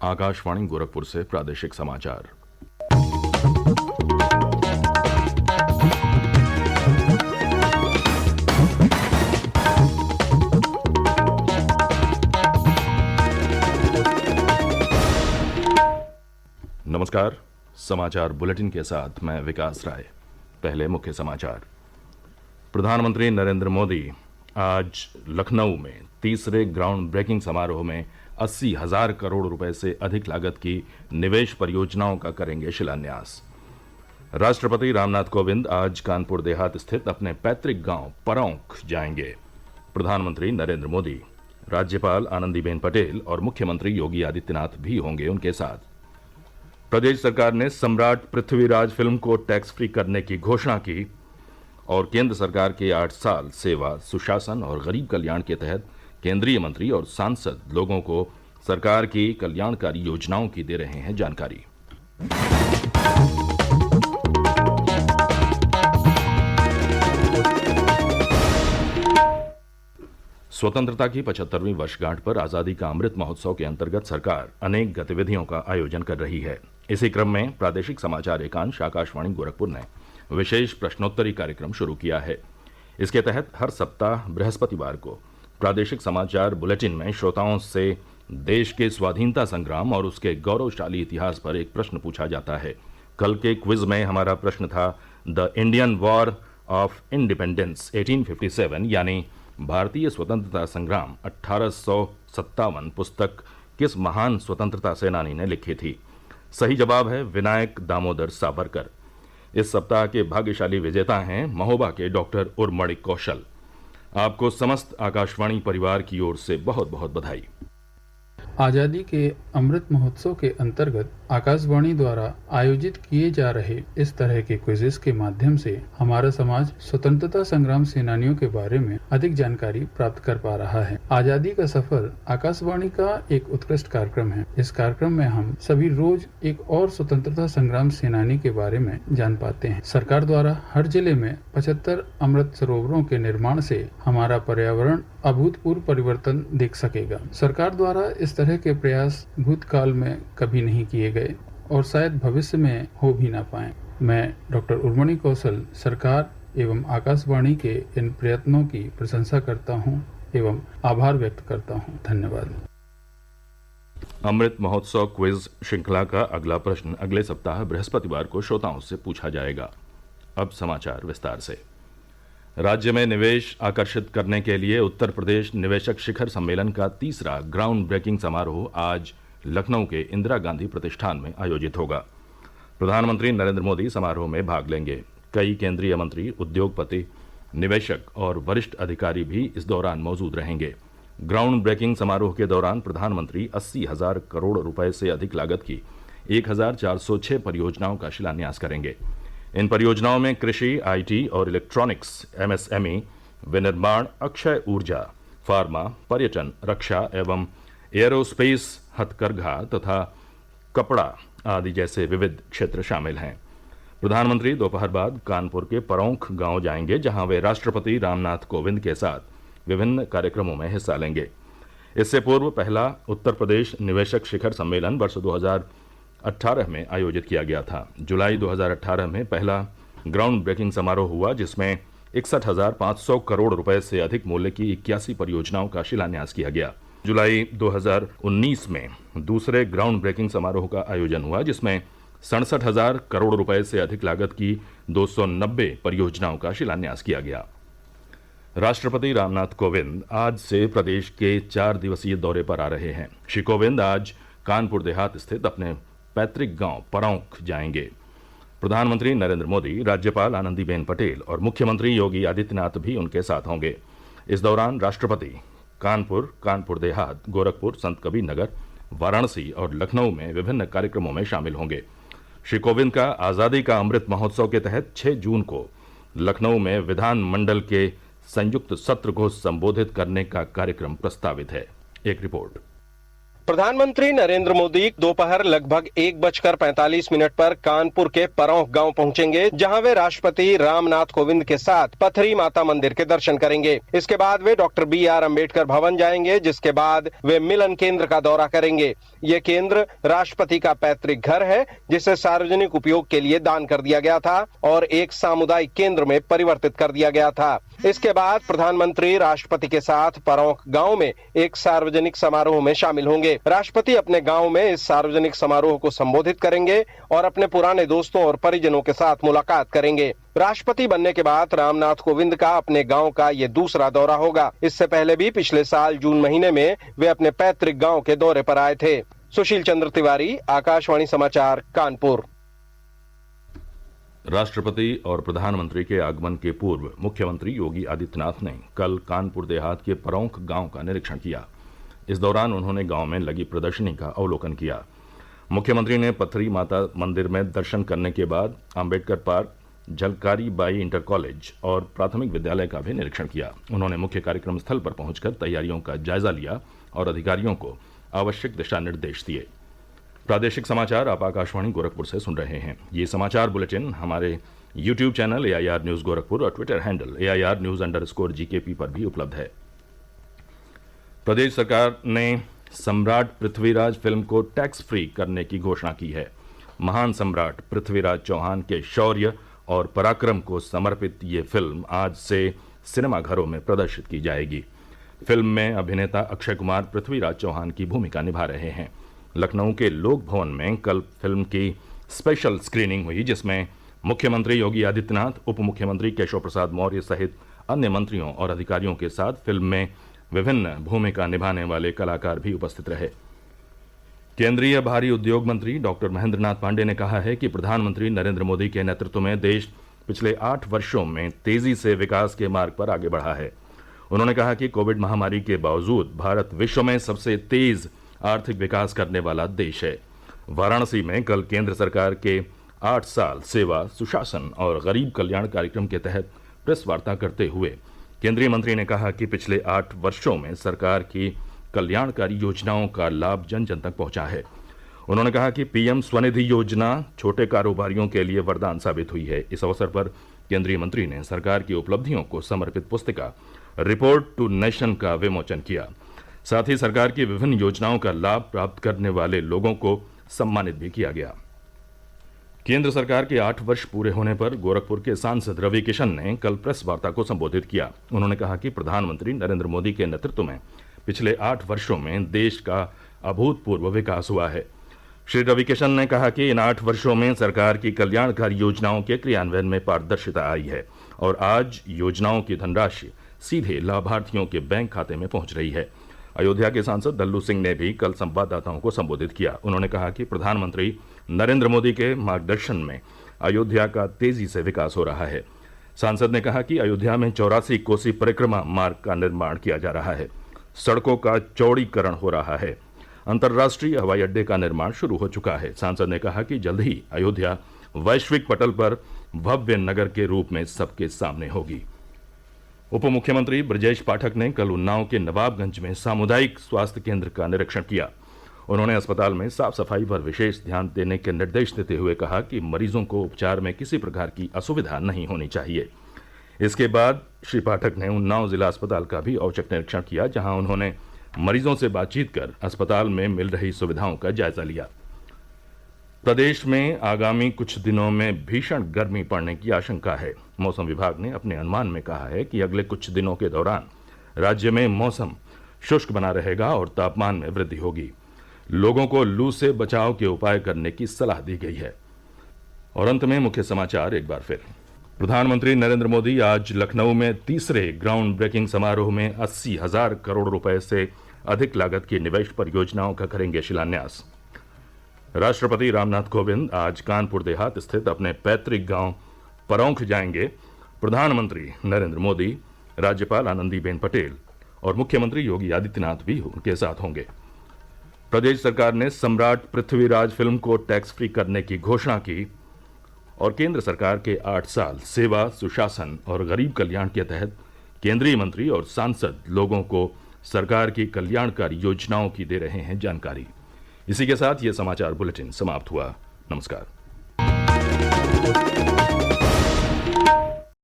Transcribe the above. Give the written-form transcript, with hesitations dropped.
आकाशवाणी गोरखपुर से प्रादेशिक समाचार। नमस्कार। समाचार बुलेटिन के साथ मैं विकास राय। पहले मुख्य समाचार। प्रधानमंत्री नरेंद्र मोदी आज लखनऊ में तीसरे ग्राउंड ब्रेकिंग समारोह में 80,000 करोड़ रुपए से अधिक लागत की निवेश परियोजनाओं का करेंगे शिलान्यास। राष्ट्रपति रामनाथ कोविंद आज कानपुर देहात स्थित अपने पैतृक गांव परौंख जाएंगे। प्रधानमंत्री नरेंद्र मोदी, राज्यपाल आनंदीबेन पटेल और मुख्यमंत्री योगी आदित्यनाथ भी होंगे उनके साथ। प्रदेश सरकार ने सम्राट पृथ्वीराज फिल्म को टैक्स फ्री करने की घोषणा की और केंद्र सरकार के 8 साल सेवा, सुशासन और गरीब कल्याण के तहत केंद्रीय मंत्री और सांसद लोगों को सरकार की कल्याणकारी योजनाओं की दे रहे हैं जानकारी। स्वतंत्रता की 75वीं वर्षगांठ पर आजादी का अमृत महोत्सव के अंतर्गत सरकार अनेक गतिविधियों का आयोजन कर रही है। इसी क्रम में प्रादेशिक समाचार एकांश आकाशवाणी गोरखपुर ने विशेष प्रश्नोत्तरी कार्यक्रम शुरू किया है। इसके तहत हर सप्ताह बृहस्पतिवार को प्रादेशिक समाचार बुलेटिन में श्रोताओं से देश के स्वाधीनता संग्राम और उसके गौरवशाली इतिहास पर एक प्रश्न पूछा जाता है। कल के क्विज में हमारा प्रश्न था, the Indian war of independence 1857 यानी भारतीय स्वतंत्रता संग्राम 1857 पुस्तक किस महान स्वतंत्रता सेनानी ने लिखी थी? सही जवाब है विनायक दामोदर सावरकर। इस सप्ताह के भाग्यशाली विजेता हैं महोबा के डॉक्टर उर्मणि कौशल। आपको समस्त आकाशवाणी परिवार की ओर से बहुत बहुत बधाई। आजादी के अमृत महोत्सव के अंतर्गत आकाशवाणी द्वारा आयोजित किए जा रहे इस तरह के क्विज़ेस के माध्यम से हमारा समाज स्वतंत्रता संग्राम सेनानियों के बारे में अधिक जानकारी प्राप्त कर पा रहा है। आजादी का सफर आकाशवाणी का एक उत्कृष्ट कार्यक्रम है। इस कार्यक्रम में हम सभी रोज एक और स्वतंत्रता संग्राम सेनानी के बारे में जान पाते हैं। सरकार द्वारा हर जिले में 75 अमृत सरोवरों के निर्माण से हमारा पर्यावरण अभूतपूर्व परिवर्तन देख सकेगा। सरकार द्वारा इस तरह के प्रयास भूतकाल में कभी नहीं किए गए और शायद भविष्य में हो भी ना पाए। मैं डॉक्टर उर्मणि कौशल सरकार एवं आकाशवाणी के इन प्रयत्नों की प्रशंसा करता हूं एवं आभार व्यक्त करता हूं। धन्यवाद। अमृत महोत्सव क्विज श्रृंखला का अगला प्रश्न अगले सप्ताह बृहस्पतिवार को श्रोताओं से पूछा जाएगा। अब समाचार विस्तार से। राज्य में निवेश आकर्षित करने के लिए उत्तर प्रदेश निवेशक शिखर सम्मेलन का तीसरा ग्राउंड ब्रेकिंग समारोह आज लखनऊ के इंदिरा गांधी प्रतिष्ठान में आयोजित होगा। प्रधानमंत्री नरेंद्र मोदी समारोह में भाग लेंगे। कई केंद्रीय मंत्री, उद्योगपति, निवेशक और वरिष्ठ अधिकारी भी इस दौरान मौजूद रहेंगे। ग्राउंड ब्रेकिंग समारोह के दौरान प्रधानमंत्री 80,000 करोड़ रुपए से अधिक लागत की 1,406 परियोजनाओं का शिलान्यास करेंगे। इन परियोजनाओं में कृषि, आईटी और इलेक्ट्रॉनिक्स, एमएसएमई, विनिर्माण, अक्षय ऊर्जा, फार्मा, पर्यटन, रक्षा एवं एयरोस्पेस, हथकरघा तथा कपड़ा आदि जैसे विविध क्षेत्र शामिल हैं। प्रधानमंत्री दोपहर बाद कानपुर के परौंख गांव जाएंगे, जहां वे राष्ट्रपति रामनाथ कोविंद के साथ विभिन्न कार्यक्रमों में हिस्सा लेंगे। इससे पूर्व पहला उत्तर प्रदेश निवेशक शिखर सम्मेलन वर्ष 2018 में आयोजित किया गया था। जुलाई 2018 में पहला ग्राउंड ब्रेकिंग समारोह हुआ, जिसमें 61,500 करोड़ रुपए से अधिक मूल्य की 81 परियोजनाओं का शिलान्यास किया गया। जुलाई 2019 में दूसरे ग्राउंड ब्रेकिंग समारोह का आयोजन हुआ, जिसमें 67,000 करोड़ रुपए से अधिक लागत की 290 परियोजनाओं का शिलान्यास किया गया। राष्ट्रपति रामनाथ कोविंद आज से प्रदेश के 4 दिवसीय दौरे पर आ रहे हैं। श्री कोविंद आज कानपुर देहात स्थित अपने पैतृक गांव परौंख जाएंगे। प्रधानमंत्री नरेंद्र मोदी, राज्यपाल आनंदीबेन पटेल और मुख्यमंत्री योगी आदित्यनाथ भी उनके साथ होंगे। इस दौरान राष्ट्रपति कानपुर, कानपुर देहात, गोरखपुर, संत कबीर नगर, वाराणसी और लखनऊ में विभिन्न कार्यक्रमों में शामिल होंगे। श्री कोविंद का आजादी का अमृत महोत्सव के तहत 6 जून को लखनऊ में विधानमंडल के संयुक्त सत्र को संबोधित करने का कार्यक्रम प्रस्तावित है। एक रिपोर्ट। प्रधानमंत्री नरेंद्र मोदी दोपहर लगभग 1:45 पर कानपुर के परौंख गांव पहुंचेंगे, जहां वे राष्ट्रपति रामनाथ कोविंद के साथ पथरी माता मंदिर के दर्शन करेंगे। इसके बाद वे डॉक्टर BR अम्बेडकर भवन जाएंगे, जिसके बाद वे मिलन केंद्र का दौरा करेंगे। ये केंद्र राष्ट्रपति का पैतृक घर है, जिसे सार्वजनिक उपयोग के लिए दान कर दिया गया था और एक सामुदायिक केंद्र में परिवर्तित कर दिया गया था। इसके बाद प्रधानमंत्री राष्ट्रपति के साथ परौंख गांव में एक सार्वजनिक समारोह में शामिल होंगे। राष्ट्रपति अपने गांव में इस सार्वजनिक समारोह को संबोधित करेंगे और अपने पुराने दोस्तों और परिजनों के साथ मुलाकात करेंगे। राष्ट्रपति बनने के बाद रामनाथ कोविंद का अपने गांव का ये दूसरा दौरा होगा। इससे पहले भी पिछले साल जून महीने में वे अपने पैतृक गांव के दौरे पर आए थे। सुशील चंद्र तिवारी, आकाशवाणी समाचार, कानपुर। राष्ट्रपति और प्रधानमंत्री के आगमन के पूर्व मुख्यमंत्री योगी आदित्यनाथ ने कल कानपुर देहात के परौंख गांव का निरीक्षण किया। इस दौरान उन्होंने गांव में लगी प्रदर्शनी का अवलोकन किया। मुख्यमंत्री ने पथरी माता मंदिर में दर्शन करने के बाद Ambedkar park, Jhalkari Bai inter college और प्राथमिक विद्यालय का भी निरीक्षण किया। उन्होंने मुख्य कार्यक्रम स्थल पर पहुंचकर तैयारियों का जायजा लिया और अधिकारियों को आवश्यक दिशा निर्देश दिए। प्रादेशिक समाचार आप आकाशवाणी गोरखपुर से सुन रहे हैं। ये समाचार बुलेटिन हमारे YouTube channel AIR news Gorakhpur और ट्विटर हैंडल AIR न्यूज_GKP पर भी उपलब्ध है। प्रदेश सरकार ने सम्राट पृथ्वीराज फिल्म को टैक्स फ्री करने की घोषणा की है। महान सम्राट पृथ्वीराज चौहान के शौर्य और पराक्रम को समर्पित ये फिल्म आज से सिनेमाघरों में प्रदर्शित की जाएगी। फिल्म में अभिनेता अक्षय कुमार पृथ्वीराज चौहान की भूमिका निभा रहे हैं। लखनऊ के लोक भवन में कल फिल्म की स्पेशल स्क्रीनिंग हुई, जिसमें मुख्यमंत्री योगी आदित्यनाथ, उप मुख्यमंत्री केशव प्रसाद मौर्य सहित अन्य मंत्रियों और अधिकारियों के साथ फिल्म में विभिन्न भूमिका निभाने वाले कलाकार भी उपस्थित रहे। केंद्रीय भारी उद्योग मंत्री डॉक्टर महेंद्र नाथ पांडे ने कहा है कि प्रधानमंत्री नरेंद्र मोदी के नेतृत्व में देश पिछले 8 वर्षों में तेजी से विकास के मार्ग पर आगे बढ़ा है। उन्होंने कहा कि कोविड महामारी के बावजूद भारत विश्व में सबसे तेज आर्थिक विकास करने वाला देश है। वाराणसी में कल केंद्र सरकार के 8 साल सेवा, सुशासन और गरीब कल्याण कार्यक्रम के तहत प्रेस वार्ता करते हुए केंद्रीय मंत्री ने कहा कि पिछले 8 वर्षों में सरकार की कल्याणकारी योजनाओं का लाभ जन जन तक पहुंचा है। उन्होंने कहा कि PM स्वनिधि योजना छोटे कारोबारियों के लिए वरदान साबित हुई है। इस अवसर पर केंद्रीय मंत्री ने सरकार की उपलब्धियों को समर्पित पुस्तिका रिपोर्ट टू नेशन का विमोचन किया। साथ ही सरकार की विभिन्न योजनाओं का लाभ प्राप्त करने वाले लोगों को सम्मानित भी किया गया। केंद्र सरकार के 8 वर्ष पूरे होने पर गोरखपुर के सांसद रवि किशन ने कल प्रेस वार्ता को संबोधित किया। उन्होंने कहा कि प्रधानमंत्री नरेंद्र मोदी के नेतृत्व में पिछले 8 वर्षों में देश का अभूतपूर्व विकास हुआ है। श्री रवि किशन ने कहा कि इन 8 वर्षों में सरकार की कल्याणकारी योजनाओं के क्रियान्वयन में पारदर्शिता आई है और आज योजनाओं की धनराशि सीधे लाभार्थियों के बैंक खाते में पहुंच रही है। अयोध्या के सांसद दल्लू सिंह ने भी कल संवाददाताओं को संबोधित किया। उन्होंने कहा कि प्रधानमंत्री नरेंद्र मोदी के मार्गदर्शन में अयोध्या का तेजी से विकास हो रहा है। सांसद ने कहा कि अयोध्या में 84 कोसी परिक्रमा मार्ग का निर्माण किया जा रहा है, सड़कों का चौड़ीकरण हो रहा है, अंतर्राष्ट्रीय हवाई अड्डे का निर्माण शुरू हो चुका है। सांसद ने कहा कि जल्द ही अयोध्या वैश्विक पटल पर भव्य नगर के रूप में सबके सामने होगी। उप मुख्यमंत्री ब्रजेश पाठक ने कल उन्नाव के नवाबगंज में सामुदायिक स्वास्थ्य केंद्र का निरीक्षण किया। उन्होंने अस्पताल में साफ सफाई पर विशेष ध्यान देने के निर्देश देते हुए कहा कि मरीजों को उपचार में किसी प्रकार की असुविधा नहीं होनी चाहिए। इसके बाद श्री पाठक ने उन्नाव जिला अस्पताल का भी औचक निरीक्षण किया, जहां उन्होंने मरीजों से बातचीत कर अस्पताल में मिल रही सुविधाओं का जायजा लिया। प्रदेश में आगामी कुछ दिनों में भीषण गर्मी पड़ने की आशंका है। मौसम विभाग ने अपने अनुमान में कहा है कि अगले कुछ दिनों के दौरान राज्य में मौसम शुष्क बना रहेगा और तापमान में वृद्धि होगी। लोगों को लू से बचाव के उपाय करने की सलाह दी गई है। और अंत में मुख्य समाचार एक बार फिर। प्रधानमंत्री नरेंद्र मोदी आज लखनऊ में तीसरे ग्राउंड ब्रेकिंग समारोह में 80,000 करोड़ रुपए से अधिक लागत की निवेश परियोजनाओं का करेंगे शिलान्यास। राष्ट्रपति रामनाथ कोविंद आज कानपुर देहात स्थित अपने पैतृक गांव परौंख जाएंगे। प्रधानमंत्री नरेंद्र मोदी, राज्यपाल आनंदीबेन पटेल और मुख्यमंत्री योगी आदित्यनाथ भी उनके साथ होंगे। प्रदेश सरकार ने सम्राट पृथ्वीराज फिल्म को टैक्स फ्री करने की घोषणा की और केंद्र सरकार के 8 साल सेवा, सुशासन और गरीब कल्याण के तहत केंद्रीय मंत्री और सांसद लोगों को सरकार की कल्याणकारी योजनाओं की दे रहे हैं जानकारी। इसी के साथ ये समाचार बुलेटिन समाप्त हुआ। नमस्कार।